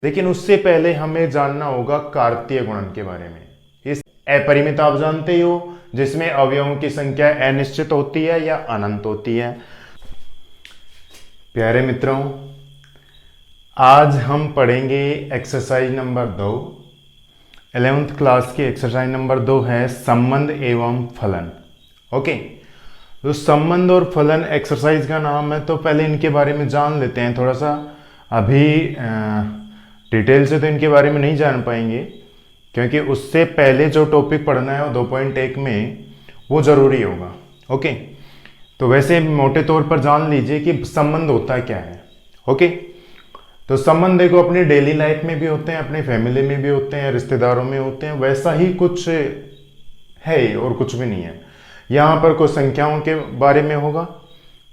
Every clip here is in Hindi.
लेकिन उससे पहले हमें जानना होगा कार्तीय गुणन के बारे में। इस अपरिमित आप जानते ही हो, जिसमें अवयवों की संख्या अनिश्चित होती है या अनंत होती है। प्यारे मित्रों, आज हम पढ़ेंगे एक्सरसाइज नंबर 2, 11th क्लास की एक्सरसाइज नंबर 2 है संबंध एवं फलन। ओके, तो संबंध और फलन एक्सरसाइज का नाम है, तो पहले इनके बारे में जान लेते हैं थोड़ा सा। अभी डिटेल से तो इनके बारे में नहीं जान पाएंगे, क्योंकि उससे पहले जो टॉपिक पढ़ना है वो 2.1 में वो ज़रूरी होगा। ओके, तो वैसे मोटे तौर पर जान लीजिए कि संबंध होता क्या है। ओके, तो संबंध देखो अपनी डेली लाइफ में भी होते हैं, अपनी फैमिली में भी होते हैं, रिश्तेदारों में होते हैं, वैसा ही कुछ है और कुछ भी नहीं है। यहाँ पर कुछ संख्याओं के बारे में होगा,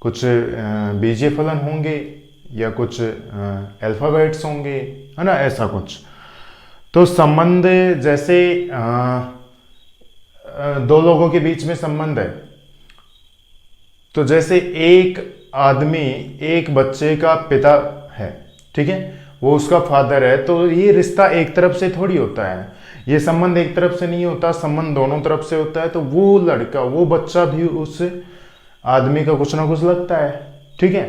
कुछ बीजीय फलन होंगे या कुछ अल्फाबेट्स होंगे, है ना, ऐसा कुछ। तो संबंध जैसे दो लोगों के बीच में संबंध है, तो जैसे एक आदमी एक बच्चे का पिता है, ठीक है, वो उसका फादर है, तो ये रिश्ता एक तरफ से थोड़ी होता है, ये संबंध एक तरफ से नहीं होता, संबंध दोनों तरफ से होता है। तो वो लड़का, वो बच्चा भी उस आदमी का कुछ ना कुछ लगता है, ठीक है।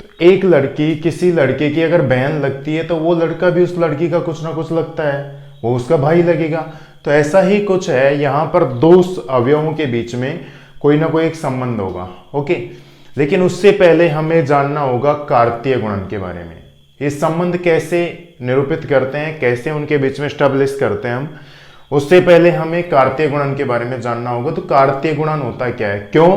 तो एक लड़की किसी लड़के की अगर बहन लगती है, तो वो लड़का भी उस लड़की का कुछ ना कुछ लगता है, वो उसका भाई लगेगा। तो ऐसा ही कुछ है, यहाँ पर दो अवयवों के बीच में कोई ना कोई एक संबंध होगा। ओके, लेकिन उससे पहले हमें जानना होगा कार्तीय गुणन के बारे में। ये संबंध कैसे निरूपित करते हैं, कैसे उनके बीच में स्टैब्लिश करते हैं हम, उससे पहले हमें कार्तीय गुणन के बारे में जानना होगा। तो कार्तीय गुणन होता क्या है, क्यों?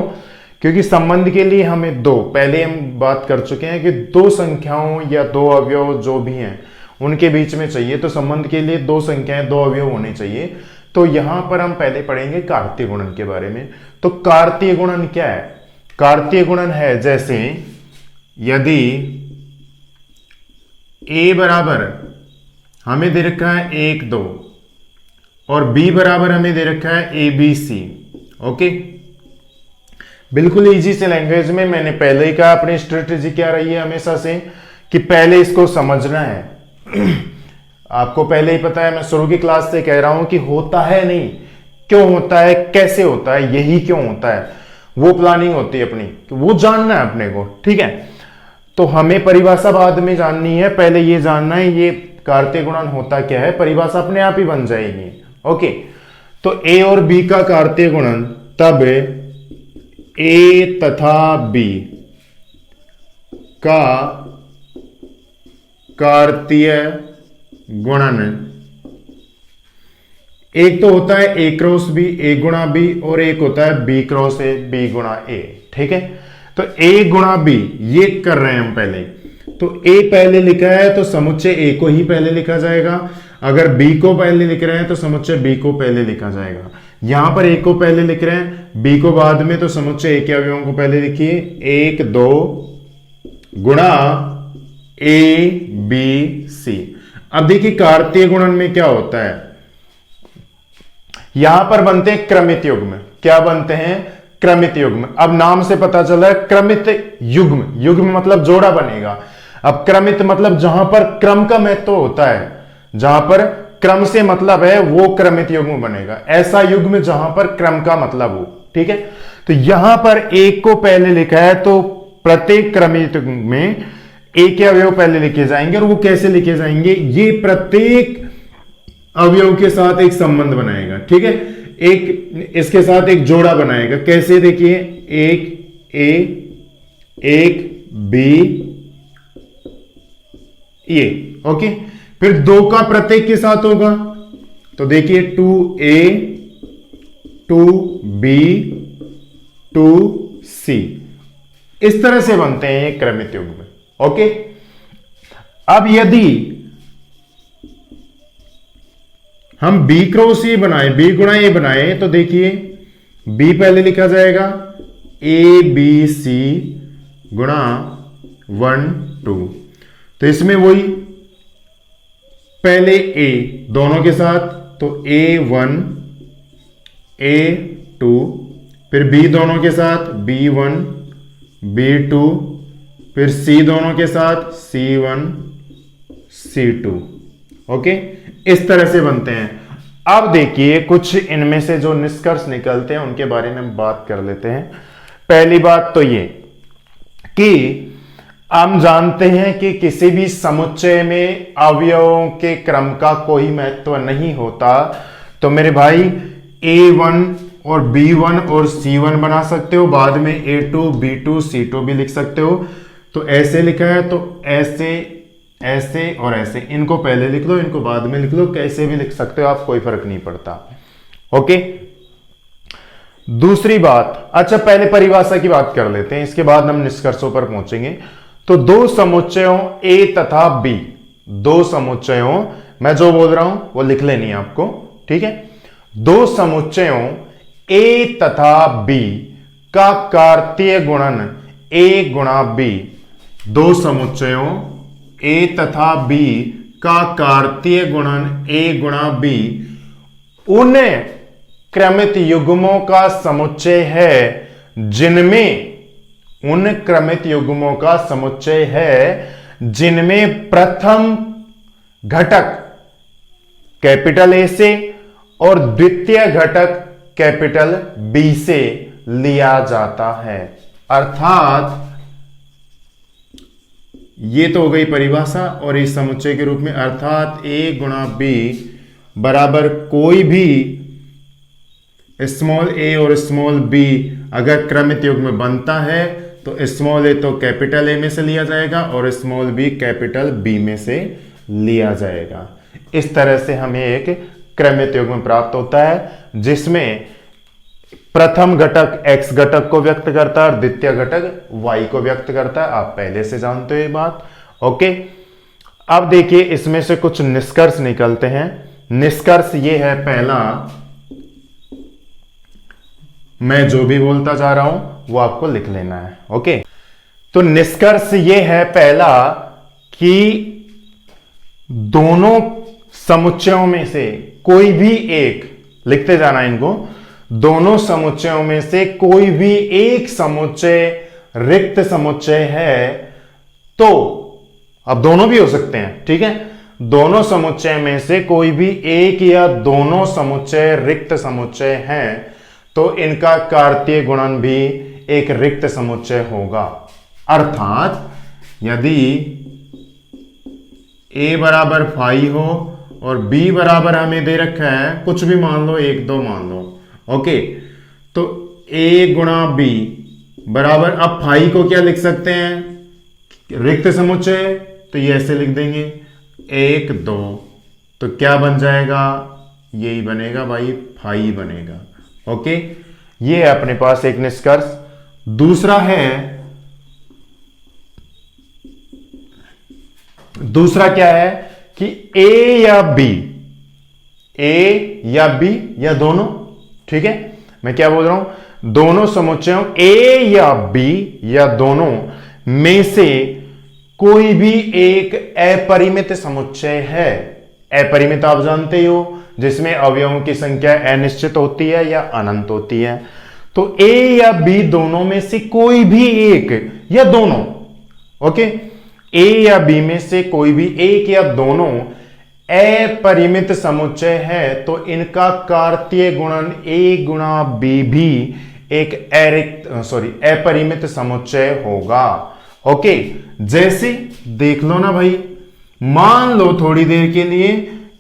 क्योंकि संबंध के लिए हमें दो, पहले हम बात कर चुके हैं कि दो संख्याओं या दो अवयव जो भी हैं उनके बीच में चाहिए। तो संबंध के लिए दो संख्याएं, दो अवयव होने चाहिए। तो यहां पर हम पहले पढ़ेंगे कार्तीय गुणन के बारे में। तो कार्तीय गुणन क्या है? कार्तीय गुणन है जैसे यदि a बराबर हमें दे रखा है 1 2 और b बराबर हमें दे रखा है ABC। ओके, बिल्कुल इजी से लैंग्वेज में मैंने पहले ही कहा, अपनी स्ट्रेटेजी क्या रही है हमेशा से कि पहले इसको समझना है। आपको पहले ही पता है, मैं शुरू की क्लास से कह रहा हूं कि होता है नहीं, क्यों होता है, कैसे होता है, यही क्यों होता है, वो प्लानिंग होती है अपनी, वो जानना है अपने को, ठीक है। तो हमें परिभाषा बाद में जाननी है, पहले ये जानना है ये कार्तीय गुणन होता क्या है, परिभाषा अपने आप ही बन जाएगी। ओके, तो a और b का कार्तीय गुणन तब a तथा b का कार्तीय गुणन, एक तो होता है a क्रॉस b, a गुणा b, और एक होता है b क्रॉस a, b गुणा a, ठीक है। तो a गुणा b ये कर रहे हैं हम पहले, तो a पहले लिखा है तो समुच्चय a को ही पहले लिखा जाएगा, अगर b को पहले लिख रहे हैं तो समुच्चय b को पहले लिखा जाएगा। यहां पर a को पहले लिख रहे हैं, b को बाद में, तो समुच्चय a के अवयवों को पहले लिखिए, 1 2 गुणा a b c। अब देखिए कार्तीय गुणन में क्या होता है, यहां पर बनते हैं क्रमित युग्म। क्या बनते हैं? क्रमित युग्म। अब नाम से पता चला है क्रमित युग्म, युग्म मतलब जोड़ा बनेगा। अब क्रमित मतलब जहां पर क्रम का महत्व होता है, जहां पर क्रम से मतलब है, वो क्रमित युग्म बनेगा। ऐसा युग्म जहां पर क्रम का मतलब हो, ठीक है। तो यहां पर एक को पहले लिखा है, तो प्रत्येक क्रमित युग्म में एक के अवयव पहले लिखे जाएंगे, और वो कैसे लिखे जाएंगे, ये प्रत्येक अवयव के साथ एक संबंध बनाएगा, ठीक है, एक इसके साथ एक जोड़ा बनाएगा। कैसे? देखिए, एक a एक b ये, ओके। फिर दो का प्रत्येक के साथ होगा, तो देखिए 2a 2b 2c, इस तरह से बनते हैं ये क्रमित युग्म। ओके, अब यदि हम b क्रॉस ए बनाए, b गुणा ए बनाए, तो देखिए b पहले लिखा जाएगा, a b c गुणा 1 2, तो इसमें वही पहले a दोनों के साथ, तो a1 a2, फिर b दोनों के साथ b1 b2, फिर c दोनों के साथ c1 C2। ओके, इस तरह से बनते हैं। अब देखिए कुछ इनमें से जो निष्कर्ष निकलते हैं उनके बारे में हम बात कर लेते हैं। पहली बात तो ये कि हम जानते हैं कि किसी भी समुच्चय में अवयवों के क्रम का कोई महत्व नहीं होता। तो मेरे भाई A1 और B1 और C1 बना सकते हो, बाद में A2 B2 C2 भी लिख सकते हो। तो ऐसे लिखा है तो ऐसे ऐसे और ऐसे, इनको पहले लिख लो, इनको बाद में लिख लो, कैसे भी लिख सकते हो आप, कोई फर्क नहीं पड़ता। ओके, दूसरी बात, अच्छा पहले परिभाषा की बात कर लेते हैं, इसके बाद हम निष्कर्षों पर पहुंचेंगे। तो दो समुच्चयों A तथा B, दो समुच्चयों, मैं जो बोल रहा हूं वो लिख लेनी है आपको, ठीक है। दो समुच्चयों A तथा B का कार्तीय गुणन A गुणा B, दो समुच्चयों A तथा B का कार्तीय गुणन A गुणा B उन क्रमित युग्मों का समुच्चय है जिनमें, उन क्रमित युग्मों का समुच्चय है जिनमें प्रथम घटक कैपिटल A से और द्वितीय घटक कैपिटल B से लिया जाता है। अर्थात ये तो हो गई परिभाषा और इस समुच्चय के रूप में, अर्थात A गुणा B बराबर कोई भी स्मॉल a और स्मॉल b अगर क्रमित युग्म में बनता है तो स्मॉल a तो कैपिटल A में से लिया जाएगा और स्मॉल b कैपिटल B में से लिया जाएगा। इस तरह से हमें एक क्रमित युग्म प्राप्त होता है जिसमें प्रथम घटक x घटक को व्यक्त करता है और द्वितीय घटक y को व्यक्त करता है। आप पहले से जानते हो ये बात। ओके, अब देखिए इसमें से कुछ निष्कर्ष निकलते हैं। निष्कर्ष ये है पहला, मैं जो भी बोलता जा रहा हूं वो आपको लिख लेना है। ओके, तो निष्कर्ष ये है पहला कि दोनों समुच्चयों में से कोई भी एक, लिखते जाना इनको, दोनों समुच्चयों में से कोई भी एक समुच्चय रिक्त समुच्चय है। तो अब दोनों भी हो सकते हैं, ठीक है। दोनों समुच्चय में से कोई भी एक या दोनों समुच्चय रिक्त समुच्चय हैं तो इनका कार्तीय गुणन भी एक रिक्त समुच्चय होगा। अर्थात यदि a बराबर 5 हो और b बराबर हमें दे रखा है कुछ भी मान लो, 1 2 मान लो, ओके, तो a गुणा b बराबर, अब 5 को क्या लिख सकते हैं, रिक्त समुच्चय, तो ये ऐसे लिख देंगे 1 2, तो क्या बन जाएगा, यही बनेगा भाई, 5 बनेगा। ओके, ये है अपने पास एक निष्कर्ष। दूसरा क्या है कि A या B या दोनों, ठीक है, मैं क्या बोल रहा हूं, दोनों समुच्चयों A या B या दोनों में से कोई भी एक अपरिमित समुच्चय है। अपरिमित आप जानते हो, जिसमें अवयवों की संख्या अनिश्चित होती है या अनंत होती है। तो A या B दोनों में से कोई भी एक या दोनों, ओके, A या B में से कोई भी एक या दोनों अपरिमित समुच्चय है तो इनका कार्तीय गुणन A गुणा B भी एक अपरिमित समुच्चय होगा। ओके, जैसे देख लो ना भाई, मान लो थोड़ी देर के लिए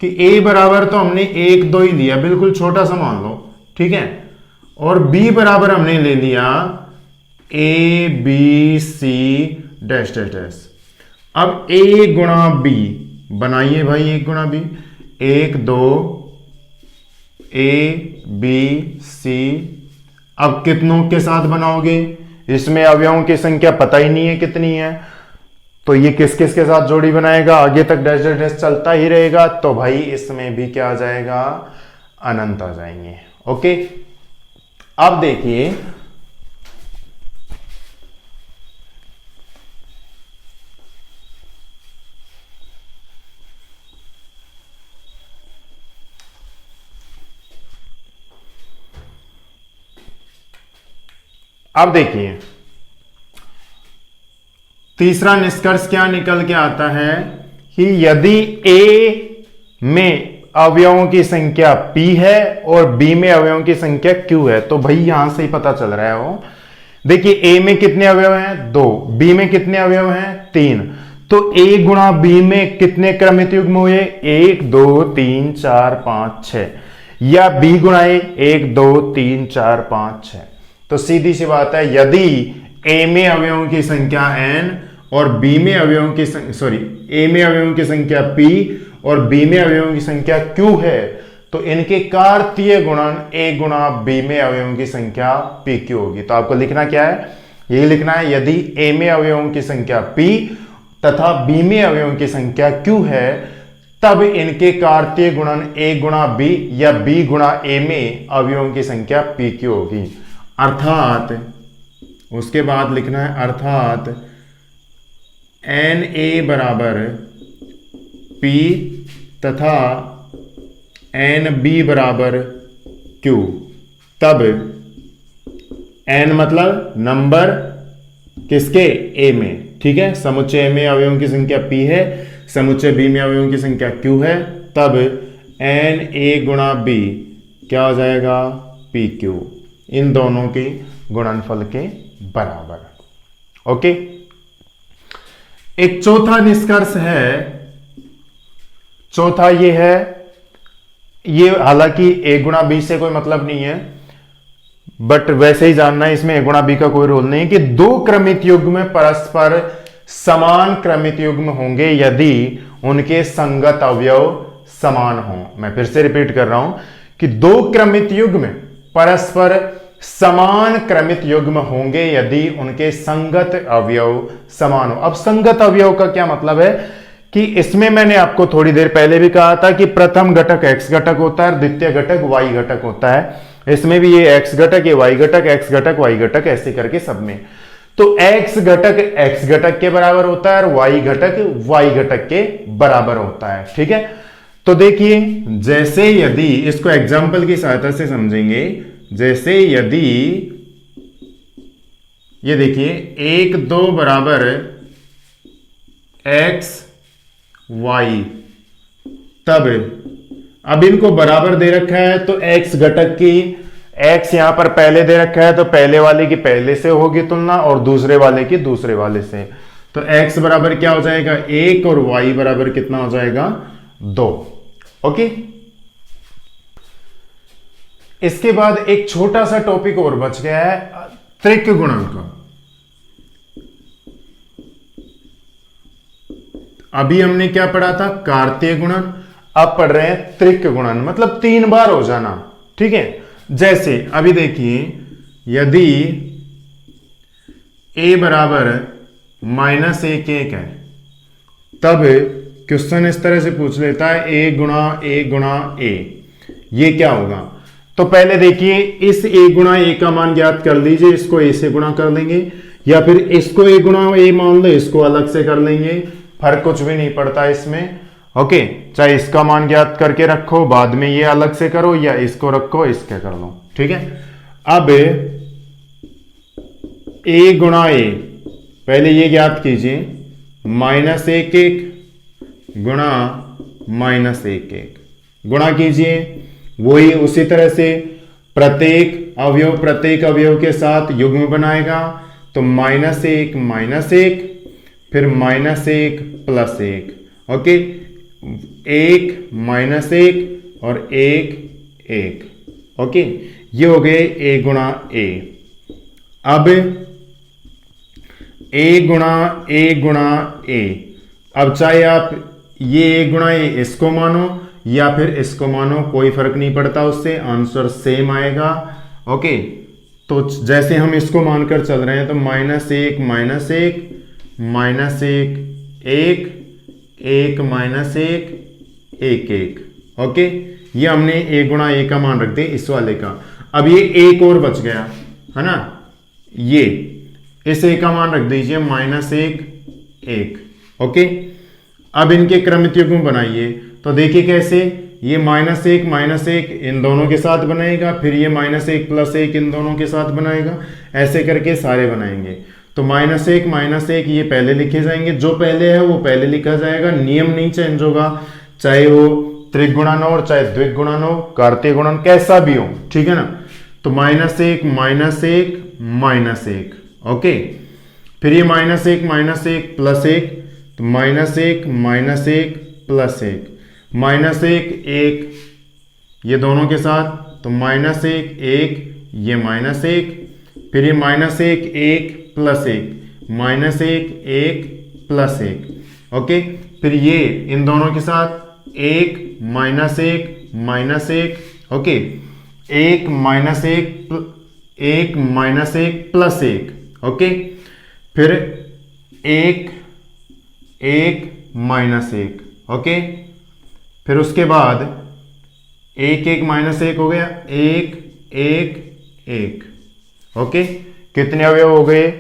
कि a बराबर तो हमने 1 2 ही लिया, बिल्कुल छोटा सा मान लो, ठीक है, और b बराबर हमने ले लिया a b c dash dash dash. अब a गुणा b बनाइए भाई, 1 गुणा b, 1 2 a b c। अब कितनों के साथ बनाओगे, इसमें अवयवों की संख्या पता ही नहीं है कितनी है, तो ये किस किस के साथ जोड़ी बनाएगा, आगे तक डैश डैश डैश चलता ही रहेगा, तो भाई इसमें भी क्या आ जाएगा, अनंत आ जाएंगे। ओके, अब देखिए अब देखिए तीसरा निष्कर्ष क्या निकल के आता है कि यदि ए में अवयवों की संख्या p है और b में अवयवों की संख्या q है, तो भाई यहां से ही पता चल रहा है वो। देखिए a में कितने अवयव हैं? 2, b में कितने अवयव हैं? 3। तो a गुणा b में कितने क्रमित युग्म हुए? 1 2 3 4 5 6, या b गुणा a 1 2 3 4 5 6। तो सीधी सी बात है, यदि a में अवयवों की संख्या n और b में अवयवों की a में अवयवों की संख्या p और b में अवयवों की संख्या q है, तो इनके कार्तीय गुणन a गुणा b में अवयवों की संख्या pq होगी। तो आपको लिखना क्या है? यही लिखना है, यदि a में अवयवों की संख्या p तथा b में अवयवों की संख्या q है, तब इनके कार्तीय गुणन a गुणा b या b गुणा a में अवयवों की संख्या pq होगी। अर्थात उसके बाद लिखना है, अर्थात na बराबर p तथा nb बराबर q। तब n मतलब नंबर किसके? a में। ठीक है, समुच्चय में अवयवों की संख्या p है, समुच्चय b में अवयवों की संख्या q है, तब na गुणा b क्या हो जाएगा? pq, इन दोनों के गुणनफल के बराबर। ओके। एक चौथा निष्कर्ष है, चौथा ये है, ये हालांकि a गुणा b से कोई मतलब नहीं है, बट वैसे ही जानना है, इसमें a गुणा b का कोई रोल नहीं है, कि दो क्रमित युग्म परस्पर समान क्रमित युग्म होंगे यदि उनके संगत अवयव समान हों। मैं फिर से रिपीट कर रहा हूं कि दो क्रमित युग्म परस्पर समान क्रमित युग्म होंगे यदि उनके संगत अवयव समान हो। अब संगत अवयव का क्या मतलब है कि इसमें मैंने आपको थोड़ी देर पहले भी कहा था कि प्रथम घटक x घटक होता है, द्वितीय घटक y घटक होता है। इसमें भी ये x घटक, ये y घटक, x घटक, y घटक, ऐसे करके सब में। तो x घटक x घटक के बराबर होता है और y घटक y घटक के बराबर होता है। ठीक है, तो देखिए, जैसे यदि इसको एग्जाम्पल की सहायता से समझेंगे, जैसे यदि ये देखिए 1 2 बराबर x y, तब अब इनको बराबर दे रखा है तो x घटक की x यहां पर पहले दे रखा है, तो पहले वाले की पहले से होगी तुलना और दूसरे वाले की दूसरे वाले से। तो x बराबर क्या हो जाएगा? 1 और y बराबर कितना हो जाएगा? 2। ओके। इसके बाद एक छोटा सा टॉपिक और बच गया है, त्रिक गुणन। अभी हमने क्या पढ़ा था? कार्तीय गुणन। अब पढ़ रहे हैं त्रिक गुणन, मतलब 3 बार हो जाना। ठीक है, जैसे अभी देखिए, यदि a बराबर -1 1 है, तब क्वेश्चन इस तरह से पूछ लेता है a गुणा a, ये क्या होगा? तो पहले देखिए, इस a गुणा a का मान ज्ञात कर लीजिए, इसको a से गुणा कर लेंगे, या फिर इसको a गुणा a मान लो, इसको अलग से कर लेंगे, फर्क कुछ भी नहीं पड़ता इसमें। ओके, चाहे इसका मान ज्ञात करके रखो, बाद में ये अलग से करो, या इसको रखो, इसके कर लो। ठीक है, अब a गुणा a, पहले ये ज्ञात कीजिए, -1 1 गुणा -1 1 गुणा कीजिए, वही उसी तरह से प्रत्येक अवयव के साथ युग्म बनाएगा। तो -1 -1 फिर -1 +1। ओके, 1 -1 और 1 1। ओके, ये हो गए a गुणा a। अब a गुणा a, अब चाहे आप ये a गुणा a इसको मानो या फिर इसको मानो, कोई फर्क नहीं पड़ता, उससे आंसर सेम आएगा। ओके, तो जैसे हम इसको मानकर चल रहे हैं, तो -1 -1 -1 1 -1 1 1। ओके, ये हमने a गुणा a का मान रख दिया इस वाले का। अब ये एक और बच गया है ना, ये इस a का मान रख दीजिए -1 1। ओके, अब इनके क्रमित युग्म बनाइए, तो देखिए कैसे, ये -1 1 इन दोनों के साथ बनाएगा, फिर ये -1 +1 इन दोनों के साथ बनाएगा, ऐसे करके सारे बनाएंगे। तो माइनस एक ये पहले लिखे जाएंगे, जो पहले है वो पहले लिखा जाएगा, नियम नहीं चेंज होगा, चाहे वो त्रिगुणन हो और चाहे द्विगुणन हो, कार्तीय गुणन कैसा भी हो, ठीक है ना। तो माइनस एक माइनस एक, ओके। फिर ये माइनस एक प्लस एक, तो माइनस एक प्लस एक, माइनस एक ये दोनों के साथ, तो माइनस एक ये माइनस एक, फिर ये माइनस एक प्लस एक, माइनस एक प्लस एक, ओके। फिर ये इन दोनों के साथ एक माइनस एक, ओके, एक माइनस एक प्लस एक, ओके। फिर एक माइनस एक, ओके। फिर उसके बाद एक माइनस एक हो गया, एक, ओके। कितने अवयव हो गए,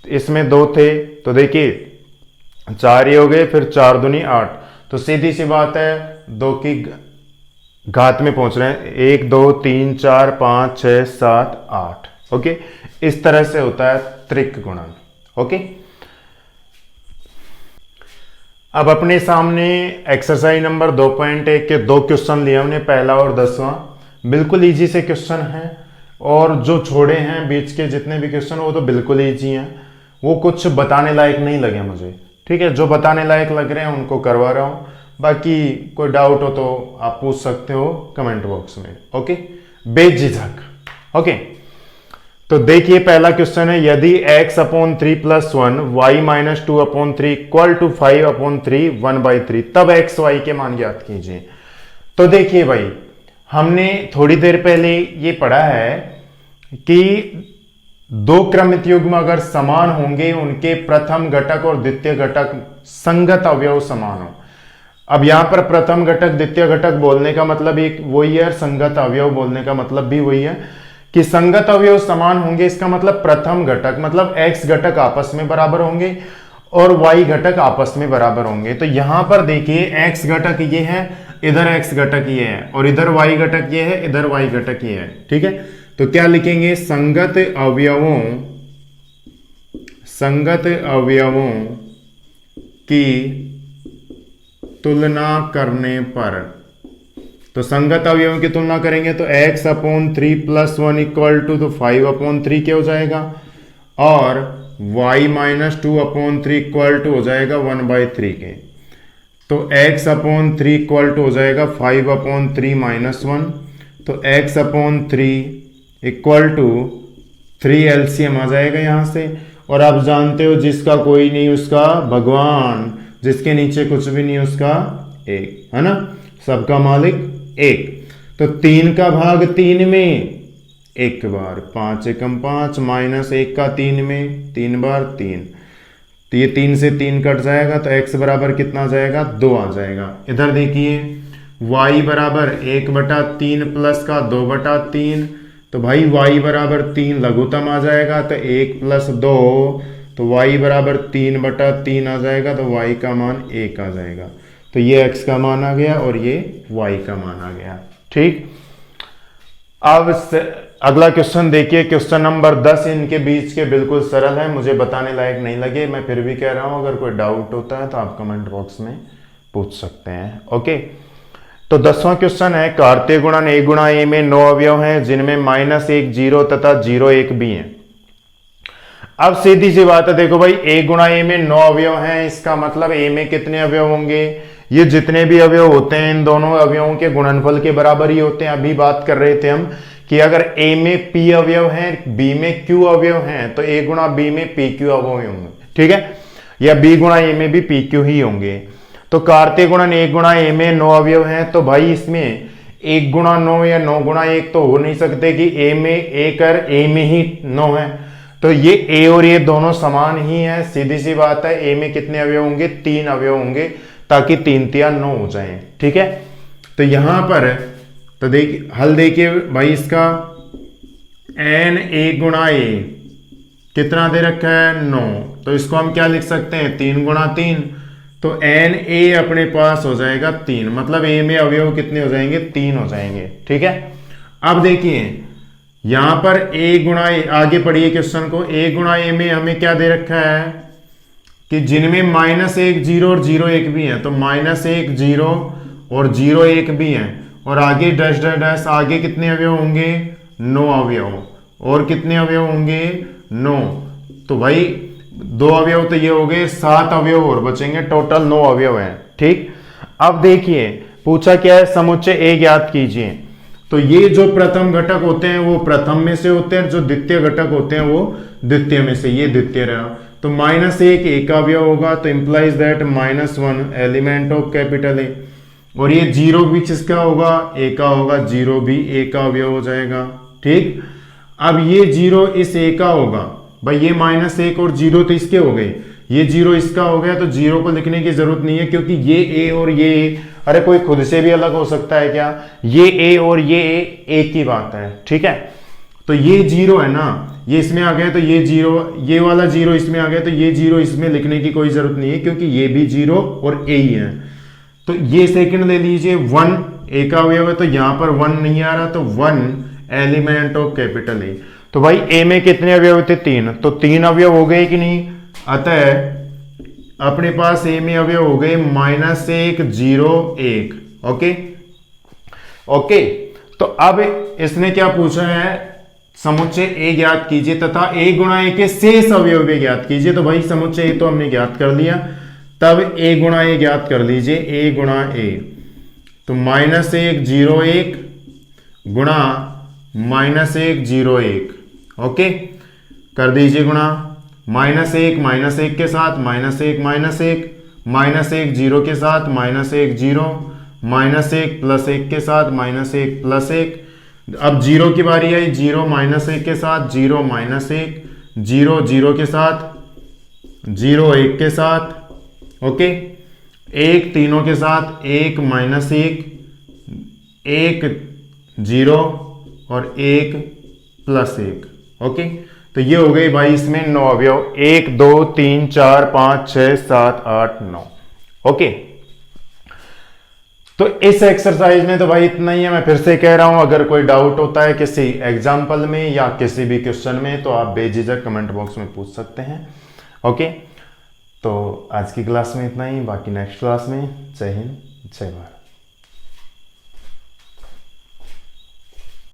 इसमें 2 थे तो देखिए 4 ही हो गए, फिर 4 दूनी 8, तो सीधी सी बात है 2 की घात में पहुंच रहे हैं, 1 2 3 4 5 6 7 8, ओके। इस तरह से होता है त्रिक गुणन, ओके। अब अपने सामने एक्सरसाइज नंबर 2.1 के 2 क्वेश्चन लिए हमने, पहला और 10वां। बिल्कुल इजी से क्वेश्चन है, और जो छोड़े हैं बीच के जितने भी क्वेश्चन वो तो बिल्कुल इजी हैं, वो कुछ बताने लायक नहीं लगे मुझे, ठीक है। जो बताने लायक लग रहे हैं उनको करवा रहा हूं, बाकी कोई डाउट हो तो आप पूछ सकते हो कमेंट बॉक्स में, ओके, बेझिझक, ओके। तो देखिए पहला क्वेश्चन है, यदि x upon 3 plus 1 y minus 2 upon 3 equal to 5 upon 3 1/3, तब x y के मान ज्ञात कीजिए। तो देखिए भाई, हमने थोड़ी देर पहले ये पढ़ा है कि 2 क्रमित युग्म अगर समान होंगे, उनके प्रथम घटक और द्वितीय घटक संगत अवयव समान हो। अब यहां पर प्रथम घटक द्वितीय घटक बोलने का मतलब एक वही है, संगत अवयव बोलने का मतलब भी वही है कि संगत अवयव समान होंगे। इसका मतलब प्रथम घटक मतलब x घटक आपस में बराबर होंगे और y घटक आपस में बराबर होंगे। तो यहां पर देखिए x घटक ये है, इधर x घटक ये है, और इधर y घटक ये है, इधर y घटक ये है, ठीक है। तो क्या लिखेंगे, संगत अवयवों की तुलना करने पर, तो संगत अवयवों की तुलना करेंगे तो x upon 3 plus 1 equal to, तो 5 अपॉन 3 क्या हो जाएगा, और y minus 2 upon 3 equal to हो जाएगा 1/3 के। तो x अपॉन 3 इक्वल टू हो जाएगा 5 अपॉन 3 माइनस 1, तो x upon 3 equal to 3 LCM आ जाएगा यहां से। और आप जानते हो जिसका कोई नहीं उसका भगवान, जिसके नीचे कुछ भी नहीं उसका एक, है ना, सबका मालिक एक। तो 3 का भाग 3 में एक बार, 5 एकम 5 माइनस 1 का 3 में 3 बार 3, तो ये 3 से 3 कट जाएगा, तो x बराबर कितना आ जाएगा, 2 आ जाएगा। इधर देखिए y बराबर 1/3 प्लस का 2/3, तो भाई y बराबर 3 लघुत्तम आ जाएगा, तो 1 प्लस 2, तो y बराबर 3/3 आ जाएगा, तो y का मान 1 आ जाएगा। तो ये x का मान आ गया और ये y का मान आ गया, ठीक। अब अगला क्वेश्चन देखिए, क्वेश्चन नंबर 10 इनके बीच के बिल्कुल सरल है, मुझे बताने लायक नहीं लगे, मैं फिर भी कह रहा हूं, अगर कोई डाउट होता है तो आप कमेंट बॉक्स में पूछ सकते हैं, ओके। तो 10वां क्वेश्चन है, कार्तीय गुणन a गुणा a में 9 अवयव हैं जिनमें -1 0 तथा 0 1 भी हैं। अब सीधी सी बात है, देखो भाई a गुणा a में 9 अवयव हैं, इसका मतलब a में कितने अवयव होंगे, ये जितने भी अवयव होते हैं इन दोनों अवयवों के गुणनफल के बराबर ही होते हैं। अभी बात कर रहे थे हम कि अगर a में p अवयव हैं, b में q अवयव हैं, तो a गुणा b में pq अवयव होंगे, ठीक है, या b गुणा a में भी pq ही होंगे। तो कार्तीय गुणन 1 गुणा a में 9 अवयव हैं, तो भाई इसमें 1 गुणा 9 या 9 गुणा 1 तो हो नहीं सकते कि a में 1 और a में ही 9 है, तो ये a और ये दोनों समान ही है। सीधी सी बात है, a में कितने अवयव होंगे, 3 अवयव होंगे, ताकि 3 3 9 हो जाए, ठीक है। तो यहां पर तो देखिए हल देखिए भाई, इसका n a गुणा a कितना दे रखा है, 9, तो इसको हम क्या लिख सकते हैं, 3 गुणा 3, तो n a अपने पास हो जाएगा 3, मतलब a में अवयव कितने हो जाएंगे, 3 हो जाएंगे, ठीक है। अब देखिए यहां पर a गुणा ए, आगे पढ़िए क्वेश्चन को, a गुणा ए में हमें क्या दे रखा है कि जिनमें -1 0 और 0 1 भी है, तो -1 0 और 0 1 भी है, और आगे डैश डैश डैश, आगे कितने अवयव होंगे 9 अवयव, और कितने अवयव होंगे 9, तो भाई 2 अवयव तो ये हो गए, 7 अवयव और बचेंगे, टोटल 9 अवयव हैं। ठीक, अब देखिए पूछा क्या है, समुच्चय ए ज्ञात कीजिए। तो ये जो प्रथम घटक होते हैं वो प्रथम में से होते हैं, जो द्वितीय घटक होते हैं वो द्वितीय में से, ये द्वितीय रहा। तो -1 एक का अवयव होगा, तो implies that -1 element of capital A, और ये 0 भी किसका होगा, ए का होगा, 0 भी ए का अवयव हो जाएगा। ठीक, अब ये 0 इस ए का होगा, भाई ये -1 और 0 तो इसके हो गए, ये 0 इसका हो गया, तो 0 को लिखने की जरूरत नहीं है, क्योंकि ये ए और ये ए, अरे कोई खुद से भी अलग हो सकता है क्या, ये ए और ये ए एक ही बात है। ठीक है, तो ये 0 है ना, ये इसमें आ गया, तो ये 0, ये वाला 0 इसमें आ गया, तो ये 0 इसमें लिखने की कोई जरूरत नहीं है, क्योंकि ये भी 0 और ए ही है। तो ये सेकंड ले लीजिए, 1 ए का अवयव है, तो यहां पर 1 नहीं आ रहा, तो 1 एलिमेंट ऑफ कैपिटल ए। तो भाई ए में कितने अवयव थे, 3, तो 3 अवयव हो गए कि नहीं, अतः अपने पास ए में अवयव हो गए -1 0 1। ओके ओके, तो अब इसने क्या पूछा है, समुच्चय ए ज्ञात कीजिए तथा a गुणा ए के शेष अवयव भी ज्ञात कीजिए। तो भाई समुच्चय ए तो हमने ज्ञात कर लिया, तब a गुणा ए ज्ञात कर लीजिए, a गुणा ए, तो -1 0 1 गुणा -1 0 1। ओके, कर दीजिए गुणा, -1 के साथ -1 -1 0 के साथ -1 0 -1 +1 के साथ -1 +1। अब 0 की बारी आई, 0 -1 के साथ 0 -1 0 0 के साथ 0 1 के साथ। ओके, 1 तीनों के साथ 1 -1 1 0 और 1 +1। ओके, तो ये हो गई भाई इसमें 9 अवयव, 1 2 3 4 5 6 7 8 9। ओके, तो इस एक्सरसाइज में तो भाई इतना ही है। मैं फिर से कह रहा हूं, अगर कोई डाउट होता है किसी एग्जाम्पल में या किसी भी क्वेश्चन में, तो आप बेझिझक कमेंट बॉक्स में पूछ सकते हैं। ओके, तो आज की क्लास में इतना ही, बाकी नेक्स्ट क्लास में। जय हिंद, जय भारत।